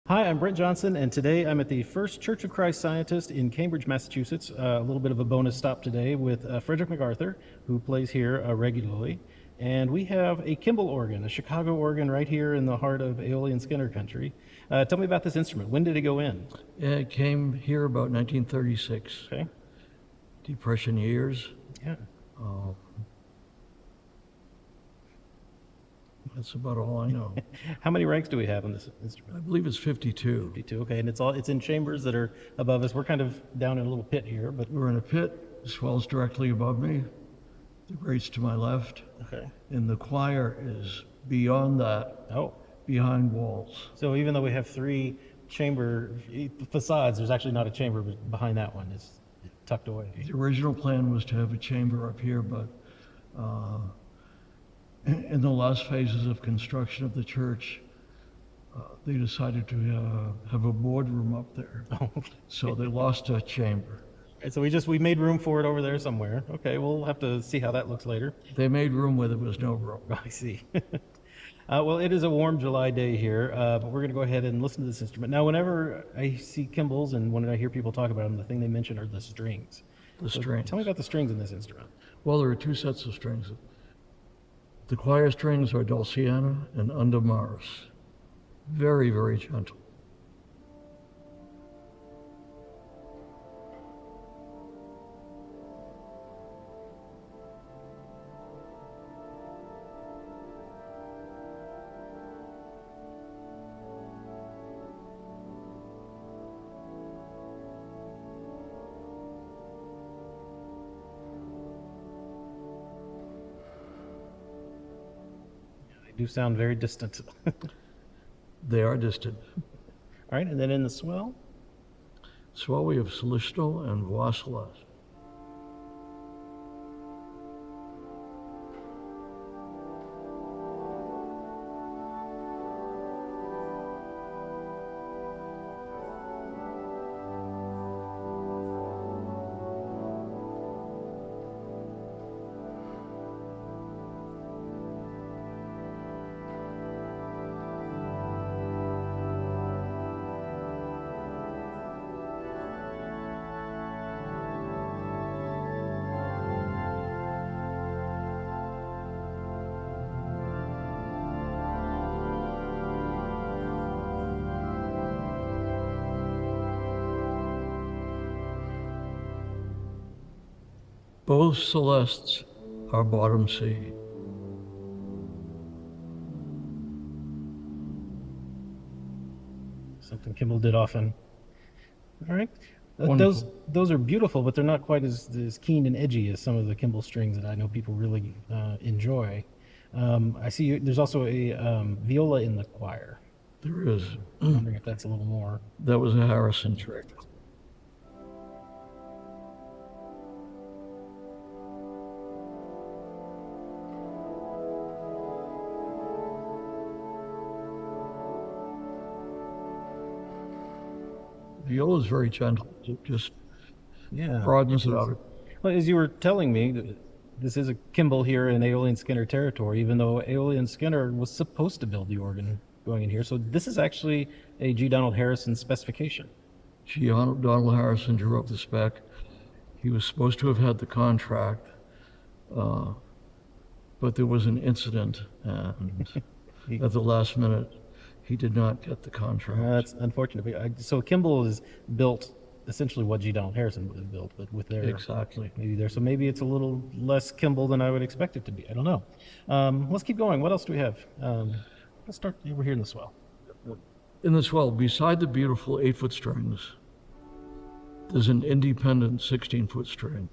Hi, I'm Brent Johnson, and today I'm at the First Church of Christ Scientist in Cambridge, Massachusetts. A little bit of a bonus stop today with Frederick MacArthur, who plays here regularly. And we have a Kimball organ, a Chicago organ right here in the heart of Aeolian Skinner country. Tell me about this instrument. When did it go in? It came here about 1936. Okay. Depression years. Yeah. That's about all I know. How many ranks do we have on this I instrument? believe it's 52. 52. Okay, and it's in chambers that are above us. We're kind of down in a little pit here, but We're in a pit. Swell's directly above me. The grate's to my left. okay. And the choir is beyond that, Oh. behind walls. So even though we have three chamber facades, there's actually not a chamber behind that one. It's tucked away. The original plan was to have a chamber up here, but in the last phases of construction of the church, they decided to have a boardroom up there. Oh, So they lost a chamber. okay. So we made room for it over there somewhere. Okay, we'll have to see how that looks later. They made room where there was no room. I see. Well, it is a warm July day here, but we're going to go ahead and listen to this instrument. Now, whenever I see Kimball's and when I hear people talk about them, the thing they mention are the strings. The So strings. tell me about the strings in this instrument. Well, there are two sets of strings. The choir strings are Dulciana and Undamaris. Very, very gentle. They do sound very distant. All They are distant. right, and then in the swell, Swell, we have Solisto and Voicelas. Both Celestes are bottom C. something Kimball did often. All right. Wonderful. Those are beautiful, but they're not quite as keen and edgy as some of the Kimball strings that I know people really enjoy. I see there's also a viola in the choir. There is. I'm wondering if that's a little more. That was a Harrison trick. Viola is very gentle. It just Yeah. broadens it out. Well, as you were telling me, this is a Kimball here in Aeolian Skinner territory, even though Aeolian Skinner was supposed to build the organ going in here. So this is actually a G. Donald Harrison specification. Donald Harrison drew up the spec. He was supposed to have had the contract, but there was an incident, and at the last minute, he did not get the contract. That's unfortunate. So Kimball is built essentially what G. Donald Harrison would have built, but with their Exactly. maybe there. So maybe it's a little less Kimball than I would expect it to be. I don't know. Let's keep going. What else do we have? Let's start over here in the swell. In the swell, beside the beautiful 8-foot strings, there's an independent 16-foot string.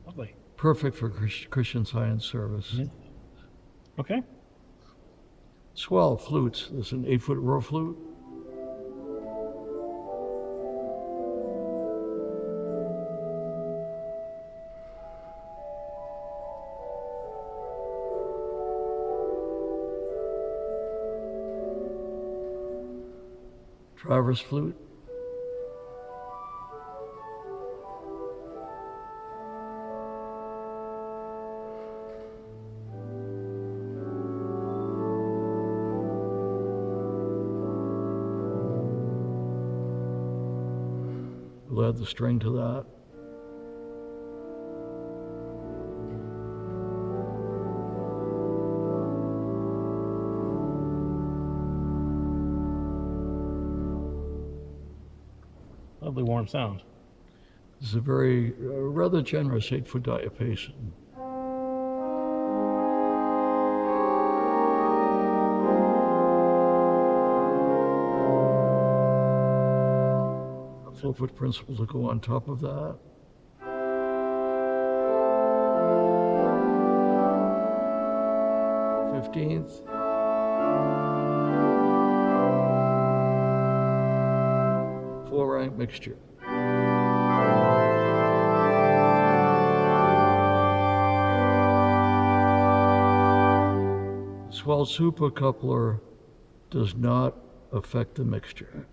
Lovely. Perfect for Christian Science service. Yeah. Okay. Swell flutes. There's an 8-foot row flute. traverse flute, we'll add the string to that. Lovely warm sound. This is a very rather generous 8-foot diapason. A 4-foot principal to go on top of that. Fifteenth. Four-rank mixture. Swell super coupler does not affect the mixture.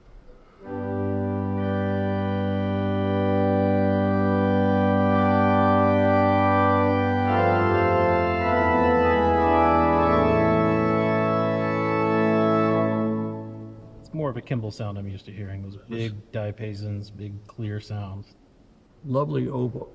More of a Kimball sound I'm used to hearing, those big diapasons, big clear sounds. Lovely oboe.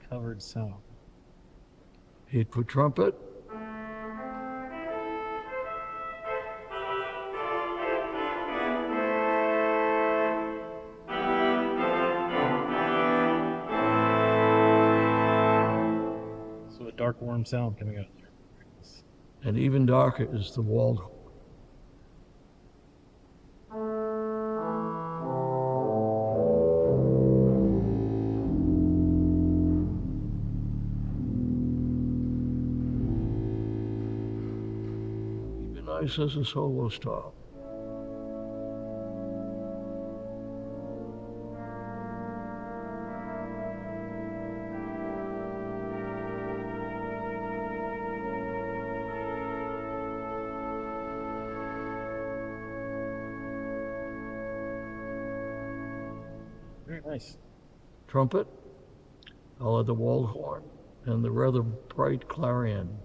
Covered sound. 8-foot trumpet. So a dark, warm sound coming out there. And even darker is the walled horn. Even nice as a solo stop. Very nice. Trumpet, I'll add the walled horn and the rather bright clarion.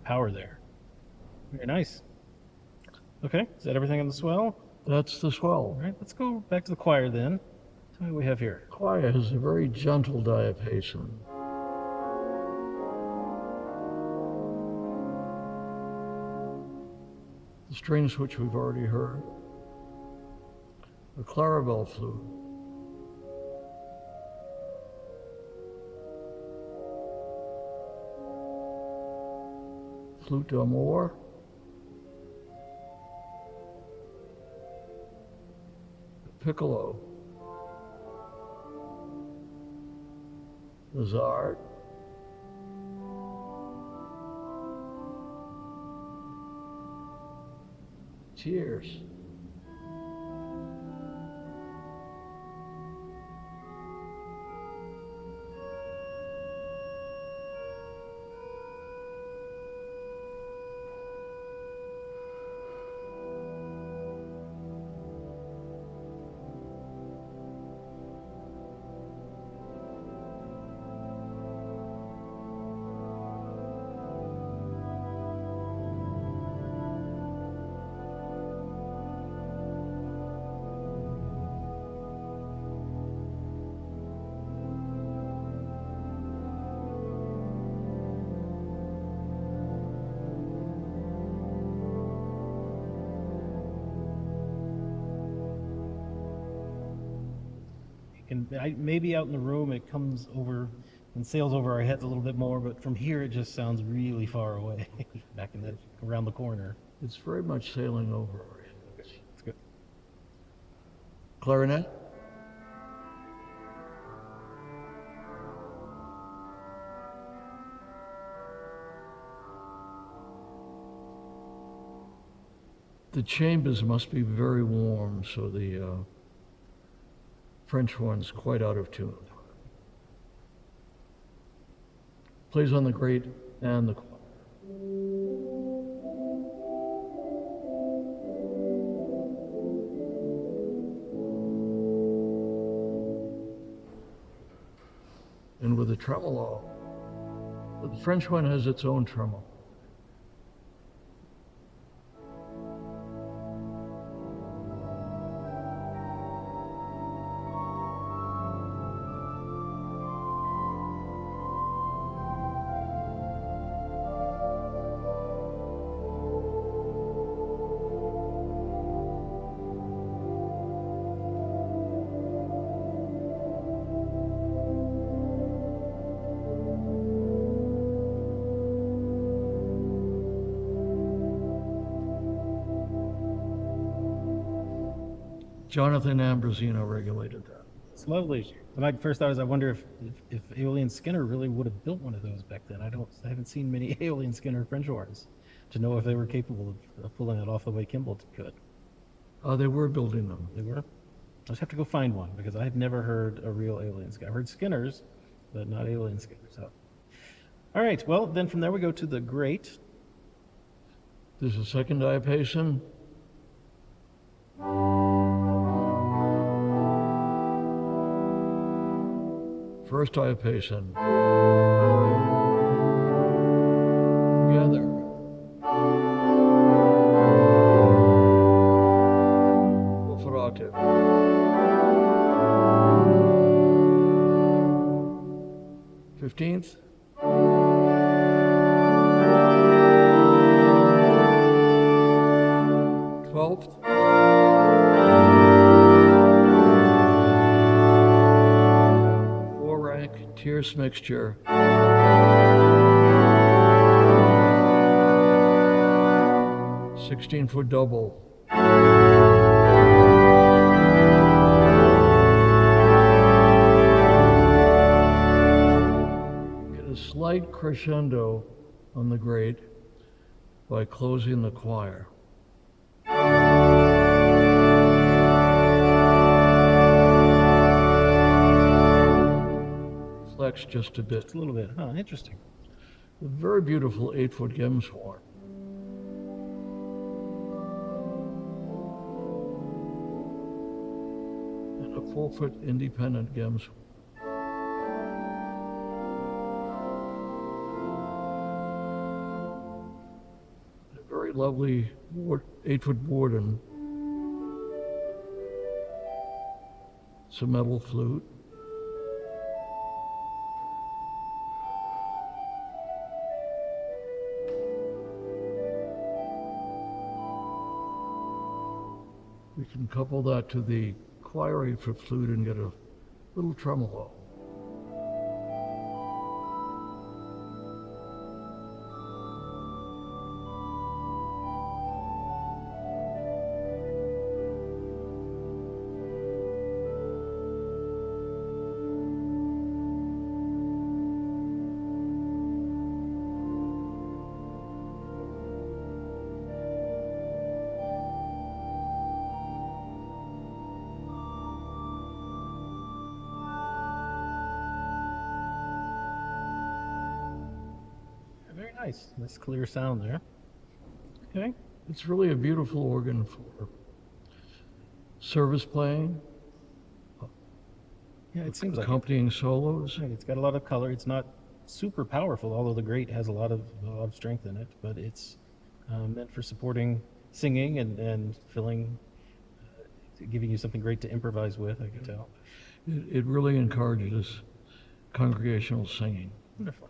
Power there. Very nice. Okay, is that everything on the swell? That's the swell. All right, let's go back to the choir then. Tell me what we have here. Choir has a very gentle diapason. The strings which we've already heard. A clarabelle flute. Flute d'amore. Piccolo. Lazard. Cheers. And maybe out in the room it comes over and sails over our heads a little bit more, but from here it just sounds really far away, back in around the corner. It's very much sailing over our heads. It's good. Clarinet? The chambers must be very warm, so the French horn's quite out of tune. Plays on the grate and the choir. And with the tremolo, the French horn has its own tremolo. Jonathan Ambrosino regulated that. It's lovely. My first thought is, I wonder if Aeolian Skinner really would have built one of those back then. I haven't seen many Aeolian Skinner French horns to know if they were capable of pulling it off the way Kimball could. They were building them. They were. I just have to go find one, because I've never heard a real Aeolian Skinner. I've heard Skinners, but not Aeolian Skinners. So. All right. Well, then from there we go to the grate. There's a second diapason. First diapason. Together. Full octave. Fifteenth. Twelfth. Tierce mixture. 16-foot double. Get a slight crescendo on the grate by closing the choir. Flex just a bit. Just a little bit. Oh, interesting. A very beautiful 8-foot Gems horn. And a 4-foot independent Gems horn. A very lovely 8-foot Borden. It's a metal flute. We can couple that to the choir 8-foot flute and get a little tremolo. Very nice. Nice clear sound there. Okay. It's really a beautiful organ for service playing, Yeah, it seems like it. accompanying solos. Right, it's got a lot of color. It's not super powerful, although the grate has a lot of strength in it. But it's meant for supporting singing and filling, giving you something great to improvise with. I could tell. It really encourages congregational singing. Wonderful.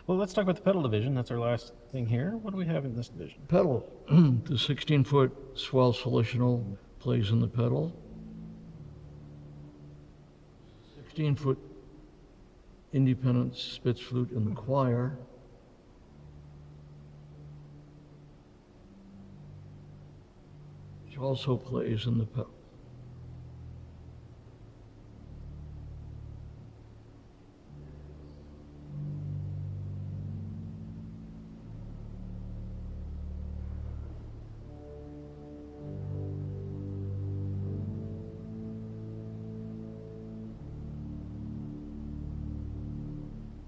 Well, let's talk about the pedal division. That's our last thing here. What do we have in this division? Pedal. The 16-foot Swell solutional plays in the pedal. 16-foot independent Spitz flute in the choir. Which also plays in the pedal.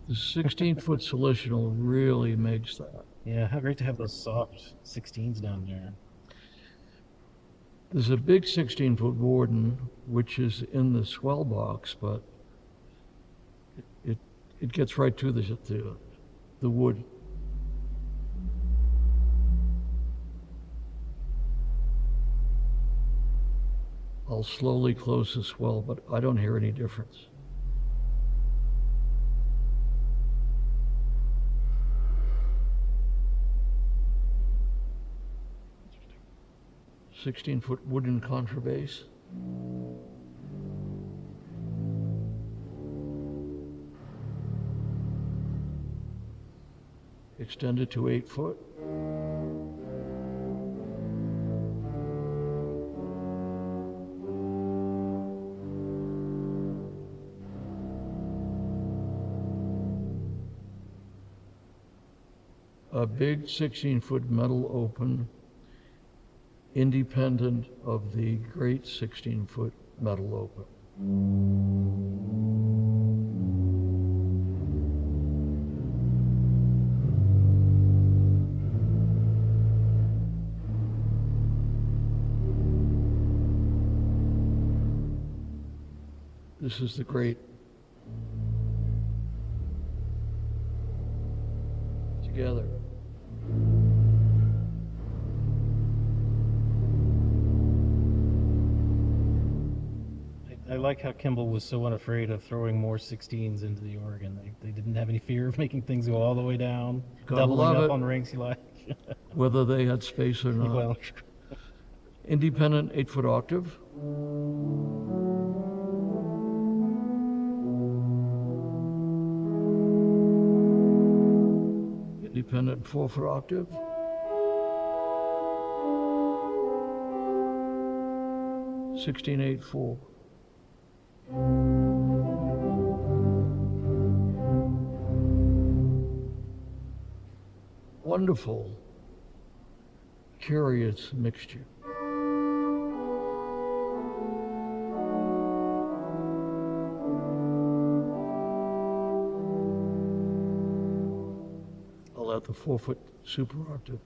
The 16-foot solitional really makes that. Yeah, how great to have those soft 16s down there. There's a big 16-foot Warden, which is in the Swell box, but it gets right to the wood. I'll slowly close the Swell, but I don't hear any difference. "16-foot wooden contrabass. Extended to 8 foot. A big 16-foot metal open, independent of the great 16-foot metal open. This is the great together. I like how Kimball was so unafraid of throwing more 16s into the organ. They didn't have any fear of making things go all the way down, Gotta doubling love up it. on ranks you like. Whether they had space or not. Well, Independent 8-foot octave. Independent 4-foot octave. (16.8.4). Wonderful, curious mixture. I'll add the 4-foot super octave.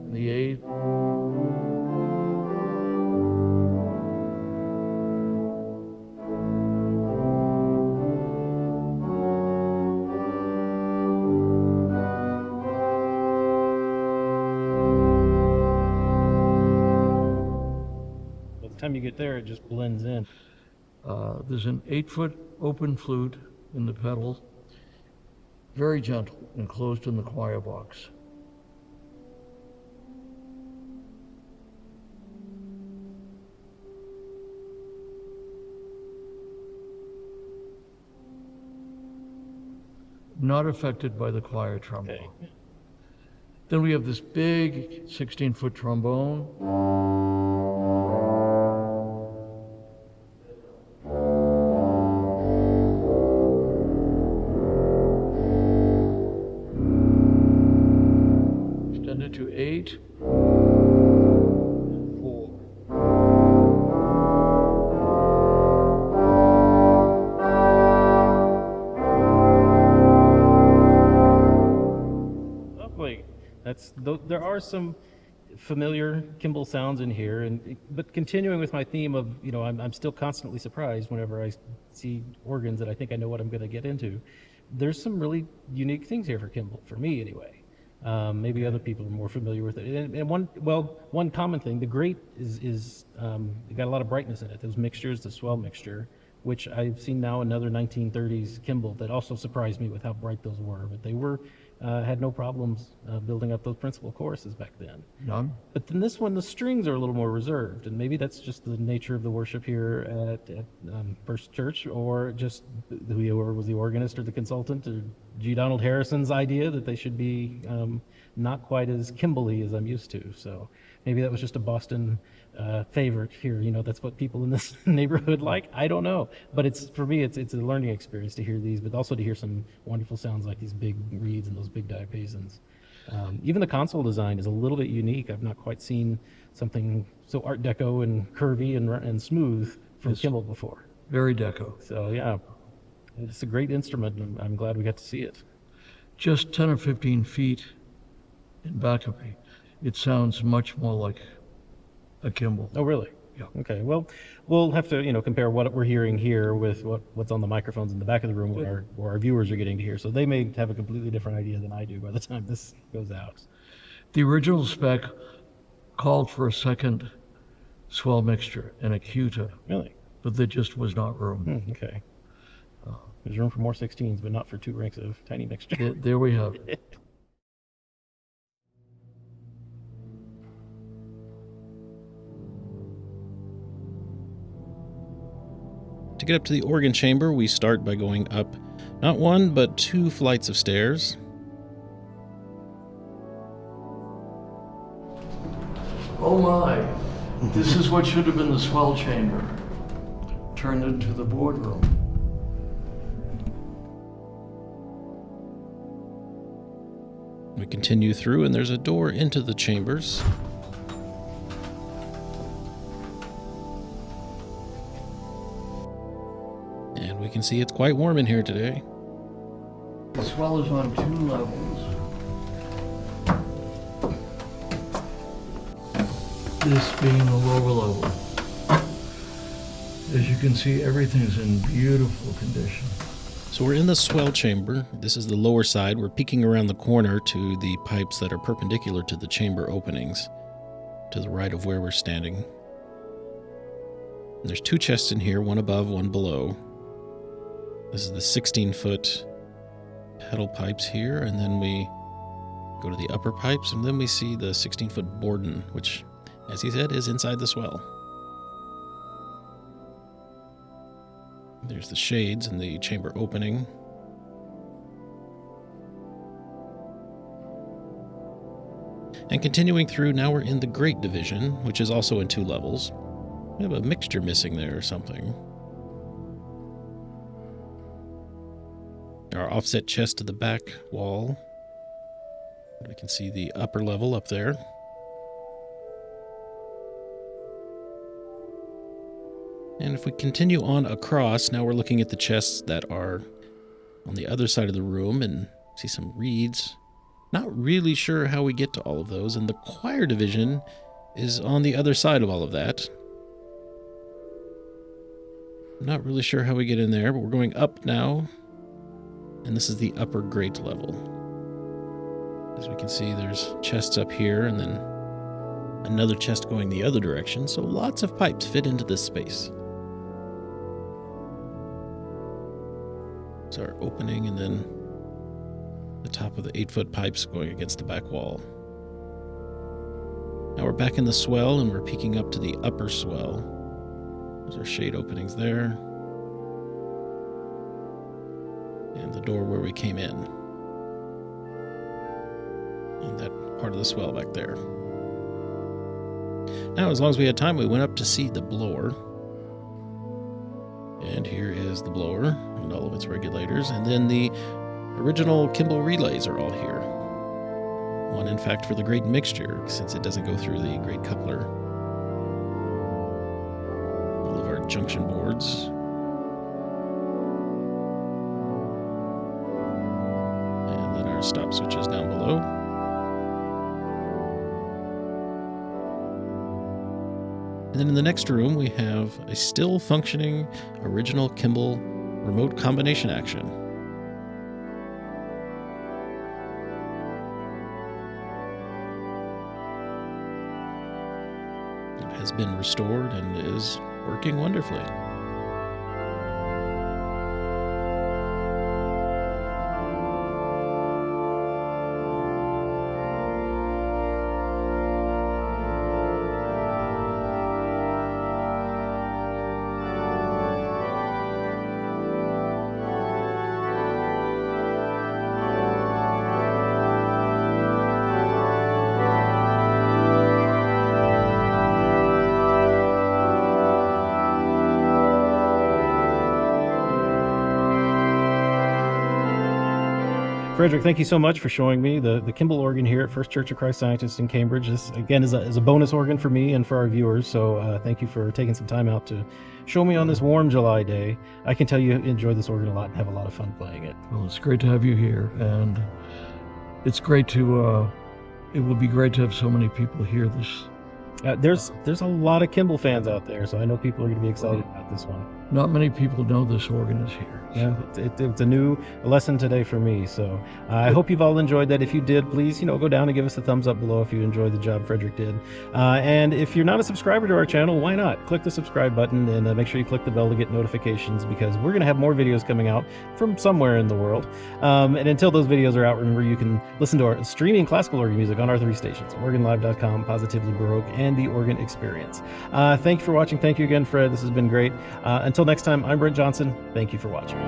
And the 8. by the time you get there, it just blends in. There's an 8-foot open flute in the pedal, very gentle, enclosed in the choir box. Not affected by the choir trombone. Okay. Then we have this big 16-foot trombone. Extended to 8 and 4. Lovely. There are some familiar Kimball sounds in here, but continuing with my theme of, I'm still constantly surprised whenever I see organs that I think I know what I'm going to get into. There's some really unique things here for Kimball, for me anyway. Maybe other people are more familiar with it. And one common thing, the grate is it got a lot of brightness in it. Those mixtures, the Swell mixture, which I've seen now another 1930s Kimball that also surprised me with how bright those were. But they were had no problems building up those principal choruses back then. None? But then this one, the strings are a little more reserved, and maybe that's just the nature of the worship here at First Church, or just whoever was the organist or the consultant, or G. Donald Harrison's idea that they should be not quite as Kimball-y as I'm used to. So maybe that was just a Boston favorite here. You know, that's what people in this neighborhood like. I don't know, but for me, it's a learning experience to hear these, but also to hear some wonderful sounds like these big reeds and those big diapasons. Even the console design is a little bit unique. I've not quite seen something so Art Deco and curvy and smooth from Yes. Kimball before. Very deco. So yeah, it's a great instrument, and I'm glad we got to see it. Just 10 or 15 feet in back of me, it sounds much more like a Kimball. Oh, really? Yeah. Okay. Well, we'll have to compare what we're hearing here with what's on the microphones in the back of the room, what our viewers are getting to hear. So they may have a completely different idea than I do by the time this goes out. The original spec called for a second swell mixture and a Cuta, Really? but there just was not room. Okay. There's room for more 16s, but not for 2 ranks of tiny mixture. There we have it. To get up to the organ chamber, we start by going up not 1, but 2 flights of stairs. Oh my, this is what should have been the swell chamber, turned into the boardroom. We continue through, and there's a door into the chambers. And we can see it's quite warm in here today. The swell is on 2 levels. This being the lower level. As you can see, everything's in beautiful condition. So we're in the swell chamber. This is the lower side. We're peeking around the corner to the pipes that are perpendicular to the chamber openings, to the right of where we're standing. And there's 2 chests in here, one above, one below. This is the 16-foot pedal pipes here, and then we go to the upper pipes, and then we see the 16-foot Borden, which, as he said, is inside the swell. There's the shades and the chamber opening. And continuing through, now we're in the Great Division, which is also in 2 levels. We have a mixture missing there or something. Our offset chest to the back wall. We can see the upper level up there. And if we continue on across, now we're looking at the chests that are on the other side of the room and see some reeds. Not really sure how we get to all of those, and the choir division is on the other side of all of that. Not really sure how we get in there, but we're going up now, and this is the upper great level. As we can see, there's chests up here, and then another chest going the other direction, so lots of pipes fit into this space. So our opening, and then the top of the 8-foot pipes going against the back wall. Now we're back in the swell, and we're peeking up to the upper swell. There's our shade openings there. And the door where we came in. And that part of the swell back there. Now, as long as we had time, we went up to see the blower. And here is the blower and all of its regulators. And then the original Kimball relays are all here. One, in fact, for the great mixture, since it doesn't go through the great coupler. All of our junction boards. And then our stop switches down below. And then in the next room, we have a still functioning original Kimball remote combination action. It has been restored and is working wonderfully. Frederick, thank you so much for showing me the Kimball organ here at First Church of Christ Scientist in Cambridge. This, again, is a bonus organ for me and for our viewers, so thank you for taking some time out to show me on this warm July day. I can tell you enjoy this organ a lot and have a lot of fun playing it. Well, it's great to have you here, and it's great to, it will be great to have so many people hear this. There's a lot of Kimball fans out there, so I know people are going to be excited about this one. Not many people know this organ is here. Yeah, it's a new lesson today for me. So I hope you've all enjoyed that. If you did, please, go down and give us a thumbs up below if you enjoyed the job Frederick did. And if you're not a subscriber to our channel, why not? Click the subscribe button and make sure you click the bell to get notifications, because we're going to have more videos coming out from somewhere in the world. And until those videos are out, remember you can listen to our streaming classical organ music on our 3 stations, organlive.com, Positively Baroque, and The Organ Experience. Thank you for watching. Thank you again, Fred. This has been great. Until next time, I'm Brent Johnson. Thank you for watching.